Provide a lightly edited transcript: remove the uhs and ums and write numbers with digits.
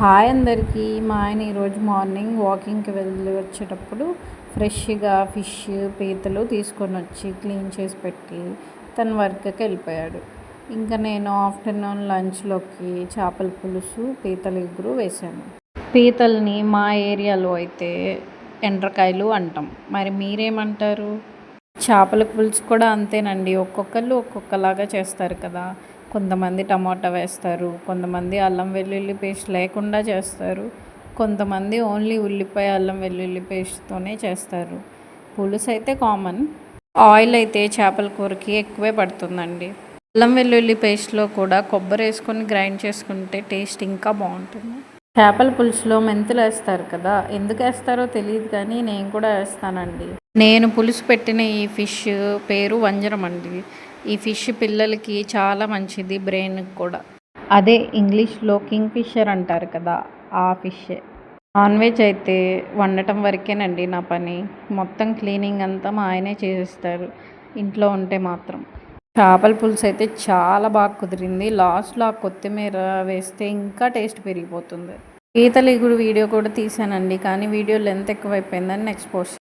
Hi అందరికీ. మా ఆయన ఈరోజు మార్నింగ్ వాకింగ్కి వెళ్ళి వచ్చేటప్పుడు ఫ్రెష్గా ఫిష్ పీతలు తీసుకొని వచ్చి క్లీన్ చేసి పెట్టి తన వర్క్కి వెళ్ళిపోయాడు. ఇంకా నేను ఆఫ్టర్నూన్ లంచ్లోకి చేపల పులుసు పీతలు ఇగురు వేశాను. పీతల్ని మా ఏరియాలో అయితే ఎండ్రకాయలు అంటాం. మరి మీరేమంటారు? చేపల పులుసు కూడా అంతేనండి. ఒక్కొక్కళ్ళు ఒక్కొక్కలాగా చేస్తారు కదా. కొంతమంది టమాటా వేస్తారు, కొంతమంది అల్లం వెల్లుల్లి పేస్ట్ లేకుండా చేస్తారు, కొంతమంది ఓన్లీ ఉల్లిపాయ అల్లం వెల్లుల్లి పేస్ట్తోనే చేస్తారు. పులుసు అయితే కామన్. ఆయిల్ అయితే చేపల కూరకి ఎక్కువే పడుతుందండి. అల్లం వెల్లుల్లి పేస్ట్లో కూడా కొబ్బరి వేసుకొని గ్రైండ్ చేసుకుంటే టేస్ట్ ఇంకా బాగుంటుంది. చేపల పులుసులో మెంతులు వేస్తారు కదా, ఎందుకు వేస్తారో తెలియదు కానీ నేను కూడా వేస్తానండి. నేను పులుసు పెట్టిన ఈ ఫిష్ పేరు వంజరం అండి. ఈ ఫిష్ పిల్లలకి చాలా మంచిది, బ్రెయిన్కి కూడా. అదే ఇంగ్లీష్లో కింగ్ ఫిషర్ అంటారు కదా, ఆ ఫిషే. నాన్ వెజ్ అయితే వండటం వరకేనండి నా పని. మొత్తం క్లీనింగ్ అంతా మా ఆయనే చేసేస్తారు ఇంట్లో ఉంటే మాత్రం. చేపల పులుసు అయితే చాలా బాగా కుదిరింది. లాస్ట్లో ఆ కొత్తిమీర వేస్తే ఇంకా టేస్ట్ పెరిగిపోతుంది. పీతల ఇగురు వీడియో కూడా తీసానండి, కానీ వీడియో లెంత్ ఎక్కువైపోయిందని నెక్స్ట్ పోస్ట్